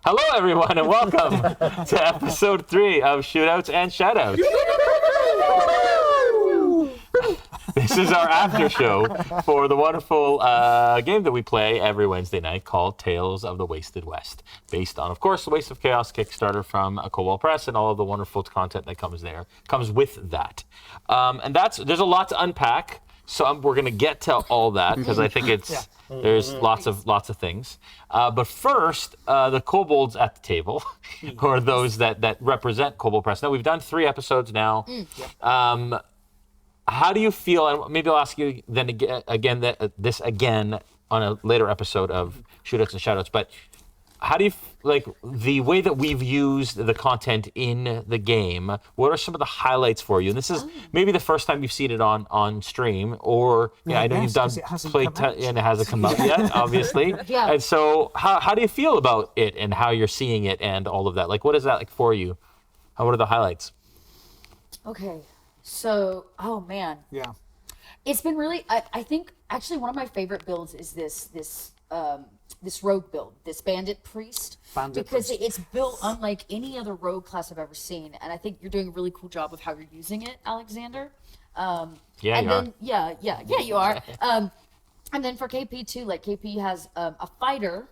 Hello, everyone, and welcome to episode 3 of Shootouts and Shoutouts. This is our after show for the wonderful game that we play every Wednesday night called Tales of the Wasted West, based on, of course, the Waste of Chaos Kickstarter from Cobalt Press and all of the wonderful content that comes with that. And there's a lot to unpack, so we're going to get to all that because I think there's lots of things. But first, the kobolds at the table, or those that represent Cobalt Press. Now, we've done 3 episodes now. How do you feel, and maybe I'll ask you then this again on a later episode of Shootouts and Shoutouts, but how do you, like, the way that we've used the content in the game, what are some of the highlights for you? And this is maybe the first time you've seen it on stream, or I know you've done play and it hasn't come out yet, obviously. And so how do you feel about it and how you're seeing it and all of that? Like, what is that like for you? What are the highlights? Okay. So, oh man. Yeah. It's been really, I think actually one of my favorite builds is this rogue build, this bandit priest. Because it's built unlike any other rogue class I've ever seen. And I think you're doing a really cool job of how you're using it, Alexander. You are. You are. And then for KP too, like KP has a fighter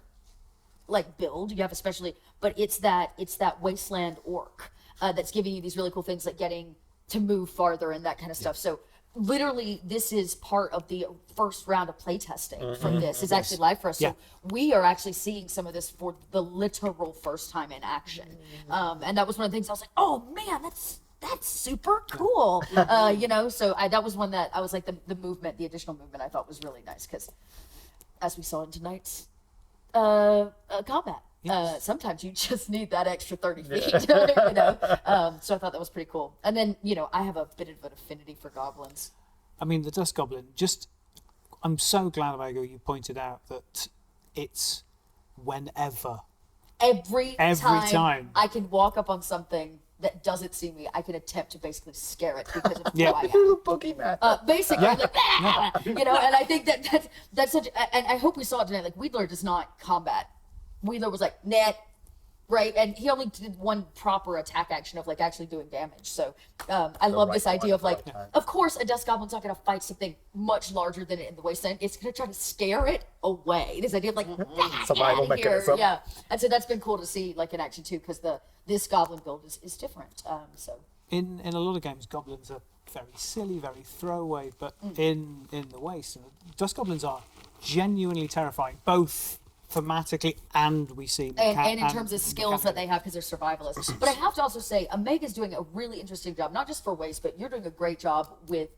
like build. You have especially, but it's that wasteland orc that's giving you these really cool things like getting to move farther and that kind of stuff. So literally this is part of the first round of playtesting from this. It's actually live for us. So we are actually seeing some of this for the literal first time in action. And that was one of the things I was like, oh man, that's super cool. So that was one that I was like, the movement, the additional movement I thought was really nice because as we saw in tonight's combat, sometimes you just need that extra 30 feet, So I thought that was pretty cool. And then, I have a bit of an affinity for goblins. I mean, the Dust Goblin, I'm so glad, Vago, you pointed out that it's whenever. Every time I can walk up on something that doesn't see me, I can attempt to basically scare it because of who I am. Little boogeyman. Basically, and I think that's such, and I hope we saw it tonight, like Wedler does not combat. Wheeler was like, net, right? And he only did one proper attack action of like actually doing damage. So I love this idea of like, of course a Dust Goblin's not going to fight something much larger than it in the wasteland. It's going to try to scare it away. This idea of like, survival mechanism. Yeah. And so that's been cool to see like in action too, because this Goblin build is different. So in a lot of games, Goblins are very silly, very throwaway, but in the Waste, Dust Goblins are genuinely terrifying, both thematically and we see and in terms of skills that they have because they're survivalists. But I have to also say Omega's doing a really interesting job, not just for Waste, but you're doing a great job with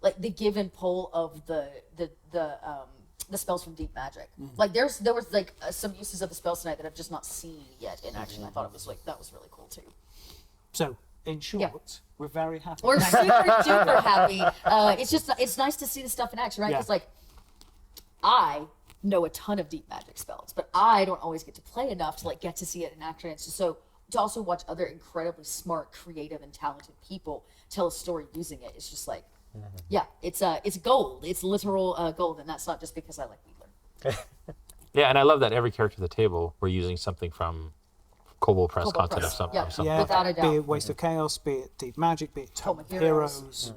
like the give and pull of the spells from Deep Magic. Like there was like some uses of the spells tonight that I've just not seen yet in action. I thought it was like that was really cool too. So in short, we're very happy. We're super duper happy. It's nice to see the stuff in action, right? Because like I know a ton of Deep Magic spells, but I don't always get to play enough to like get to see it in action. It's just so to also watch other incredibly smart, creative, and talented people tell a story using it. It's just like, it's gold. It's literal gold, and that's not just because I like Wedler. And I love that every character at the table we're using something from Cobalt Press content of something. Without a doubt. Be it Waste of Chaos, be it Deep Magic, be it Tome of Heroes.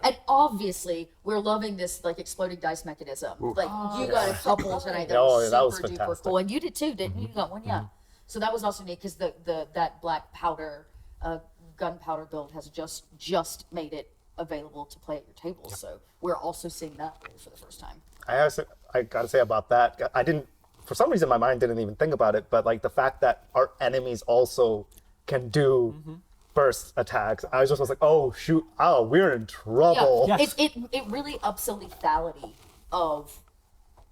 And obviously, we're loving this like exploding dice mechanism. Like you got a couple tonight that was super duper cool, and you did too, didn't you? You got one, So that was also neat because that black powder, gunpowder build has just made it available to play at your table. So we're also seeing that for the first time. I gotta say about that, I didn't. For some reason, my mind didn't even think about it, but like the fact that our enemies also can do burst attacks, I was like, oh shoot, we're in trouble. Yeah. It really ups the lethality of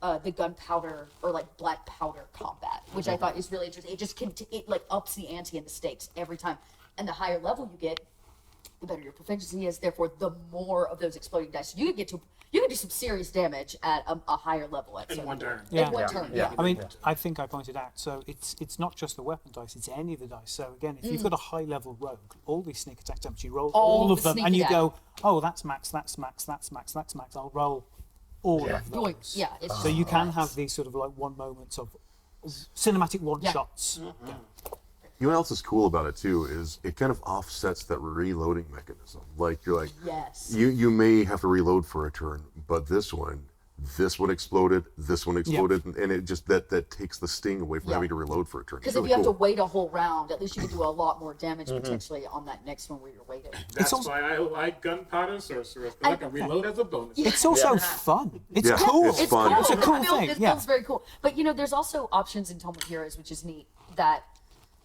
the gunpowder or like black powder combat, which I thought is really interesting. It like ups the ante and the stakes every time, and the higher level you get, the better your proficiency is. Therefore, the more of those exploding dice you can do some serious damage at a higher level in one turn. In one turn. I mean, I think I pointed out. So it's not just the weapon dice; it's any of the dice. So again, if you've got a high level rogue, all these sneak attack attempts, you roll all of them, and you go, oh, that's max, that's max, that's max, that's max. I'll roll all of those. Yeah. So you can have these sort of like one moments of cinematic one-shots. Yeah. You know what else is cool about it too is it kind of offsets that reloading mechanism. Like you're like, Yes. you may have to reload for a turn, but this one exploded, and it just that takes the sting away from having to reload for a turn. Because It's if really you have to cool. wait a whole round, at least you can do a lot more damage potentially on that next one where you're waiting. That's also- why I like gunpowder sorcerers, because I can reload as a bonus. It's also fun. It's Yeah, cool. it's fun. It's a cool It thing. feels very cool. But there's also options in Tome of Heroes, which is neat, that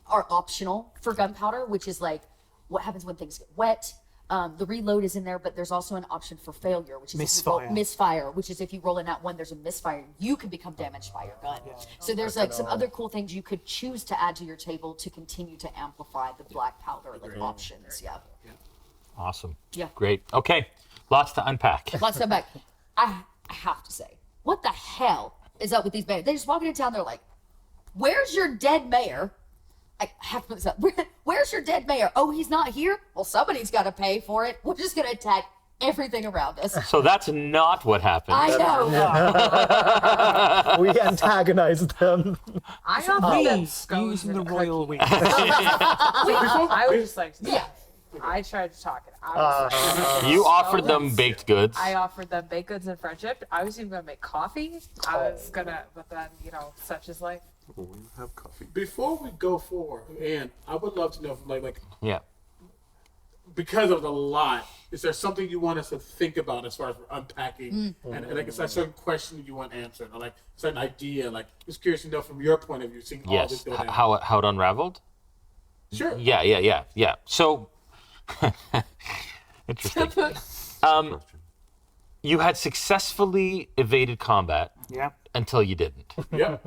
are optional for gunpowder, which is like what happens when things get wet. The reload is in there, but there's also an option for failure, which is misfire, which is if you roll in that one, there's a misfire, you can become damaged by your gun. So there's like some other cool things you could choose to add to your table to continue to amplify the black powder options. Yeah. Awesome. Yeah. Great. Okay. Lots to unpack. Let's step back. I have to say, what the hell is up with these bandits? They just walk into town, they're like, "Where's your dead mayor?" I have to put this up. Where's your dead mayor? Oh, he's not here? Well, somebody's got to pay for it. We're just going to attack everything around us. So that's not what happened. I know. We antagonized them. I offered them We scones using the and royal we. I was just like, Yeah. I tried to talk it. I was like, You offered them baked goods. I offered them baked goods and friendship. I was even gonna make coffee. I was gonna, but then such is life. Oh, we have coffee. Before we go forward, and I would love to know, from like Yeah. because of the lot, is there something you want us to think about as far as we're unpacking, and like is there a certain question you want answered, or like a certain idea? Like, just curious to know from your point of view, seeing all this Yes. go down. How it unraveled? Sure. Yeah. So interesting. You had successfully evaded combat Yeah. until you didn't. Yeah.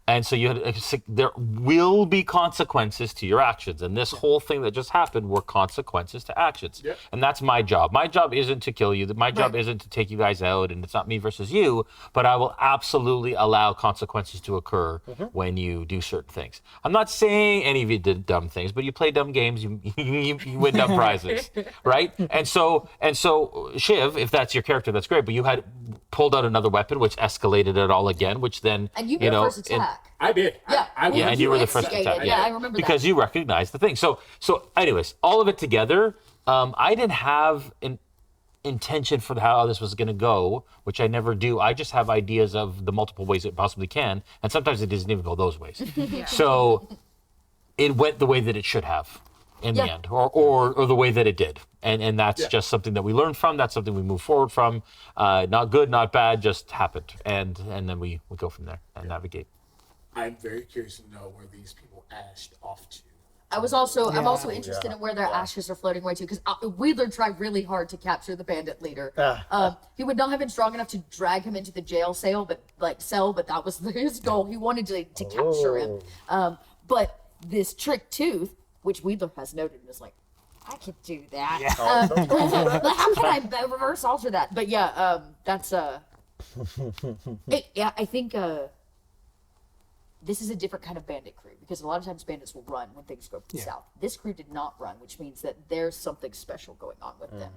And so you had there will be consequences to your actions, and this whole thing that just happened were consequences to actions. Yep. And that's my job. My job isn't to kill you. My job isn't to take you guys out, and it's not me versus you. But I will absolutely allow consequences to occur when you do certain things. I'm not saying any of you did dumb things, but you play dumb games, you win dumb prizes, right? And so Shiv, if that's your character, that's great. But you had pulled out another weapon, which escalated it all again, which then And you made a first attack. I did. Yeah. I Yeah, and you were the first instigated. attack. Yeah, I remember because that. you recognized the thing. So anyways, all of it together, I didn't have an intention for how this was going to go, which I never do. I just have ideas of the multiple ways it possibly can, and sometimes it doesn't even go those ways. So it went the way that it should have in the end, or the way that it did, and that's just something that we learned from. That's something we move forward from. Not good, not bad, just happened, and then we go from there and navigate. I'm very curious to know where these people ashed off to. I'm also interested in where their ashes are floating away to, because Wheeler tried really hard to capture the bandit leader. He would not have been strong enough to drag him into the jail cell, but that was his goal. He wanted to capture him. But this trick tooth, which Wheeler has noted, is like, I could do that. How can I reverse alter that? But that's I think this is a different kind of bandit crew, because a lot of times bandits will run when things go south. This crew did not run, which means that there's something special going on with them.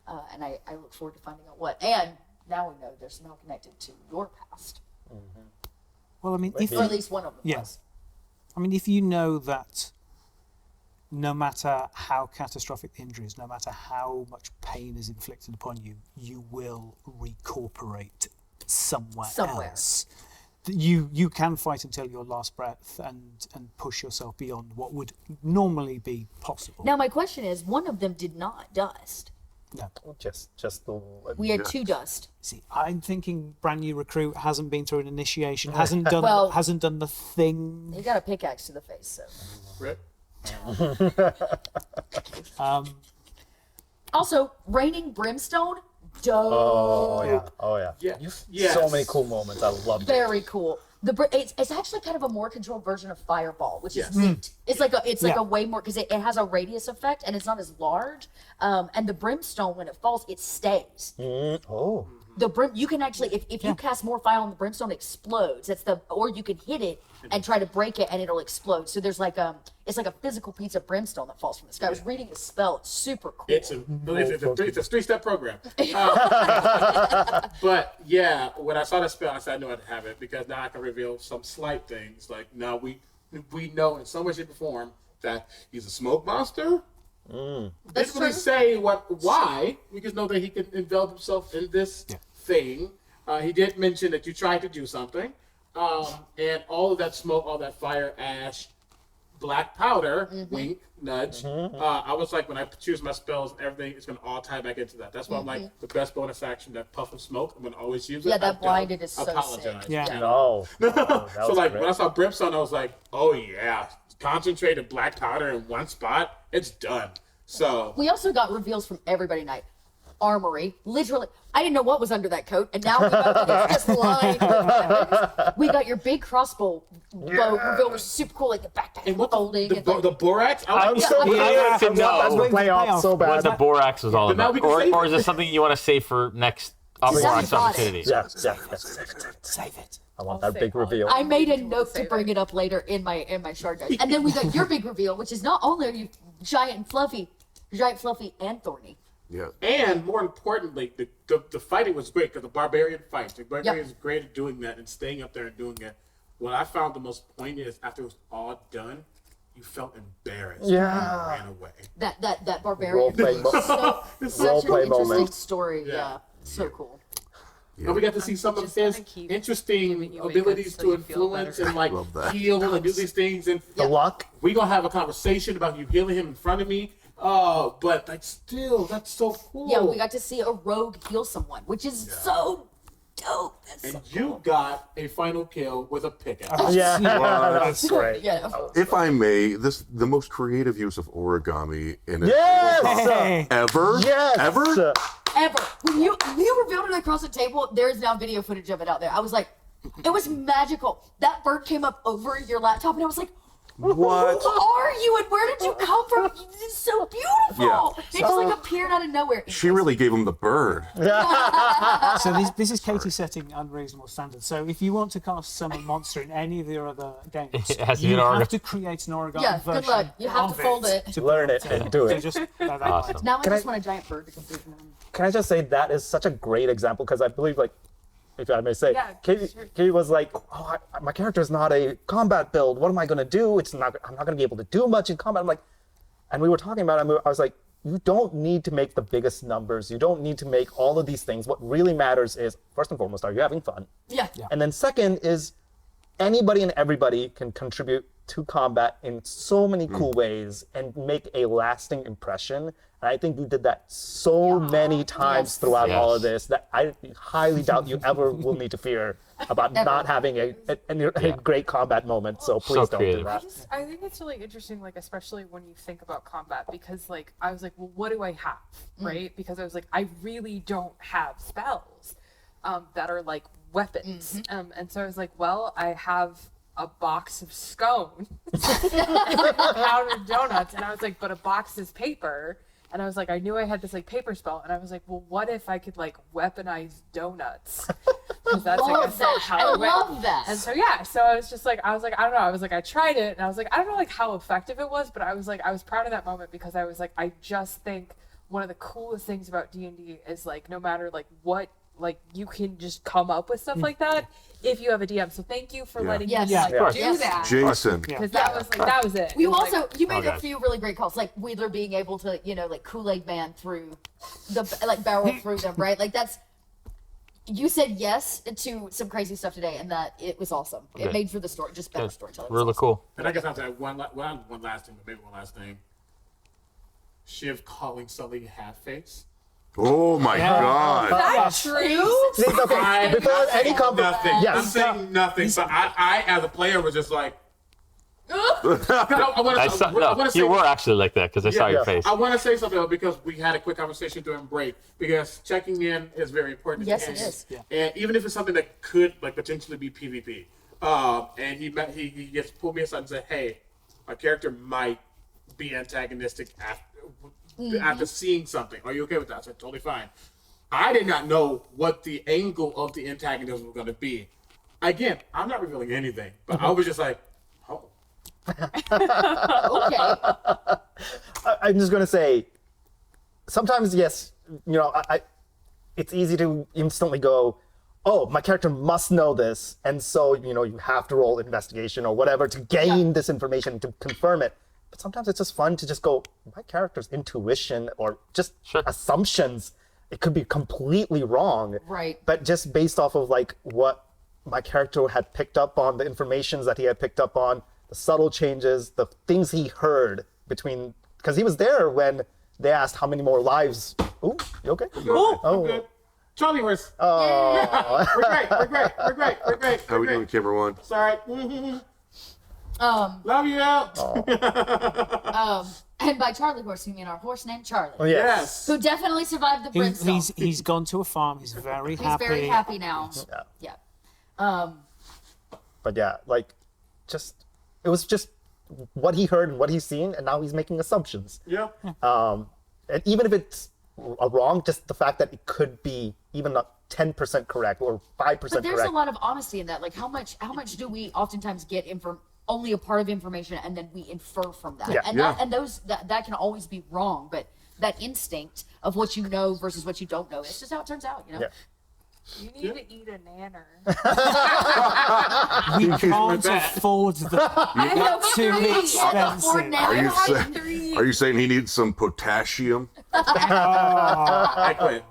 And I look forward to finding out what. And now we know they're somehow connected to your past. Well, I mean, Or at least one of them was. I mean, if you know that no matter how catastrophic the injuries, no matter how much pain is inflicted upon you, you will recuperate somewhere. else. You can fight until your last breath and push yourself beyond what would normally be possible. Now my question is, one of them did not dust. No. Just the. We had two dust. See, I'm thinking brand new recruit, hasn't been through an initiation, hasn't done the thing. He got a pickaxe to the face, so. Right? Also, raining brimstone, dope. Oh yeah. Yes. So many cool moments. I loved it. Very cool. It's actually kind of a more controlled version of Fireball, which is neat. It's like a way more, because it has a radius effect and it's not as large. And the brimstone, when it falls, it stays. you can actually, if you cast more fire on the Brimstone, it explodes. Or you can hit it and try to break it and it'll explode. So there's like it's like a physical piece of brimstone that falls from the sky. I was reading his spell. It's super cool. It's a 3-step program. But yeah, when I saw the spell, I said I knew I'd have it because now I can reveal some slight things. Like now we know in some way, shape, or form that he's a smoke monster. Didn't really say why. We just know that he can envelop himself in this thing. He did mention that you tried to do something, and all of that smoke, all that fire, ash, black powder, wink, nudge. I was like, when I choose my spells, everything is going to all tie back into that. That's why I'm like, the best bonus action, that puff of smoke, I'm going to always use it. Yeah, that I blinded don't is so apologize. sick. Yeah. No. So like when I saw Brimstone, I was like, oh yeah, concentrated black powder in one spot, it's done. So We also got reveals from everybody night. Armory, literally. I didn't know what was under that coat, and now we know that it's just lined with weapons. We got your big crossbow bow reveal, was super cool, like the backpack and what folding. the and like, borax? I'm so Yeah, curious to to know know the playoff so What bad. the borax was all But now about, we can save or it. is it something you want to save for next Somebody borax bought it. opportunity? Yes. Save it. I want I'll that say big all reveal. I made a We'll note to save bring it up later in my shard dice. And then we got your big reveal, which is not only are you giant, fluffy, and thorny. Yeah. And more importantly, the fighting was great because the barbarian fights. The barbarian is great at doing that and staying up there and doing it. What I found the most poignant is after it was all done, you felt embarrassed. Yeah. And ran away. That barbarian. Roleplay Such an Roleplay interesting moment. story. Yeah. So cool. And we got to see some of just his gonna keep interesting giving you abilities makeup so to you feel influence better. and like Love that. heal and do these things. And The luck. we gonna have a conversation about you healing him in front of me. But like still, that's so cool. Yeah, we got to see a rogue heal someone, which is so dope. That's And so you got a final kill with a pickaxe. Yeah. What? That's great. yeah. If I may, the most creative use of origami in it Yes. ever. Yes. Ever. Ever. When you revealed it across the table, there is now video footage of it out there. I was like, it was magical. That bird came up over your laptop, and I was like, What? who are you and where did you come from? It's so beautiful. Yeah. It just like appeared out of nowhere. She really gave him the bird. So this is Catie setting unreasonable standards. So if you want to cast summon monster in any of your other games, It has to be you an have origami. to create an origami Yeah, version. good luck. You have to of fold it. to Learn put it onto- and do so it. just Awesome. Now I Can just I- want a giant bird to complete them. Can I just say that is such a great example because I believe, like, if I may say, Yeah, Katie, sure. Katie was like, "Oh, my character is not a combat build. What am I gonna do? I'm not gonna be able to do much in combat." I'm like, and we were talking about it. And I was like, you don't need to make the biggest numbers. You don't need to make all of these things. What really matters is, first and foremost, are you having fun? Yeah. And then second is, anybody and everybody can contribute to combat in so many cool ways and make a lasting impression. And I think you did that so many times Yes. throughout all of Yes. this that I highly doubt you ever will need to fear about not having a great combat moment. So please don't creative. do that. I think it's really interesting, like especially when you think about combat, because like I was like, well, what do I have, right? Because I was like, I really don't have spells that are like weapons, and so I was like, well, I have a box of scone, powdered donuts, and I was like, but a box is paper. And I was like, I knew I had this like paper spell, and I was like, well, what if I could like weaponize donuts? Because that's like Love that. how I it went. love that. And so yeah, so I was just like, I was like, I don't know. I was like, I tried it, and I was like, I don't know like how effective it was, but I was like, I was proud of that moment because I was like, I just think one of the coolest things about D&D is like, no matter like what, like you can just come up with stuff like that if you have a DM. So thank you for Yeah. letting Yes. me like Yeah. do Yes. that. Jason. Because that was like that was it. You It was, also like, you made a guys. few really great calls, like Wedler being able to, like Kool-Aid Man through the like barrel through them, right? Like that's you said yes to some crazy stuff today, and that it was awesome. It Good. made for the story, just better Good. storytelling. It was Really awesome. cool. And I guess I'll say one last thing, but maybe one last thing. Shiv calling Sully half face. Oh my God. that's true. See, okay, before any combat, Nothing. I'm yes. saying nothing. But I as a player was just like. You were actually like that because I saw your yeah. face. I want to say something though, because we had a quick conversation during break. Because checking in is very important. Yes, it and, is. And even if it's something that could like potentially be PvP, and he gets pulled me aside and said, "Hey, my character might be antagonistic after seeing something. Are you okay with that?" I said, "Totally fine." I did not know what the angle of the antagonism was going to be. Again, I'm not revealing anything, but I was just like, oh. Okay. I'm just gonna say, sometimes yes, you know, it's easy to instantly go, oh, my character must know this, and so you know you have to roll investigation or whatever to gain this information to confirm it. But sometimes it's just fun to just go, my character's intuition or just assumptions, it could be completely wrong. Right. But just based off of like what my character had picked up on, the informations that he had picked up on, the subtle changes, the things he heard between, because he was there when they asked how many more lives. Ooh, you okay? I'm good. Charlie was. Oh. We're great. How we doing, camera one? Sorry. Love you. And by Charlie horse, you mean our horse named Charlie, Oh, yes. who definitely survived the brimstone. He's gone to a farm. He's very He's happy. very happy now. Yeah. Yeah. But yeah, like, it was just what he heard and what he's seen, and now he's making assumptions. Yeah. And even if it's wrong, just the fact that it could be even not 10% correct or 5% But there's correct. a lot of honesty in that. Like, how much do we oftentimes get only a part of information and then we infer from that? Yeah. And Yeah. that can always be wrong. But that instinct of what you know versus what you don't know, it's just how it turns out. You know. Yeah. You need to eat a nanner. We can't that. afford the too expensive. Are you saying he needs some potassium? I quit.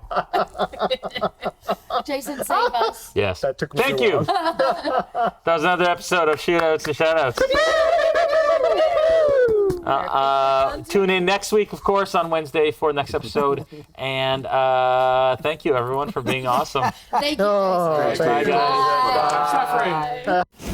Jason, save us. Yes. That took me Thank too you. long. That was another episode of Shootouts Shoutouts. Tune in next week, of course, on Wednesday for the next episode. And thank you, everyone, for being awesome. Thank you. Oh, Jason. thank Bye, you. guys. Stop suffering.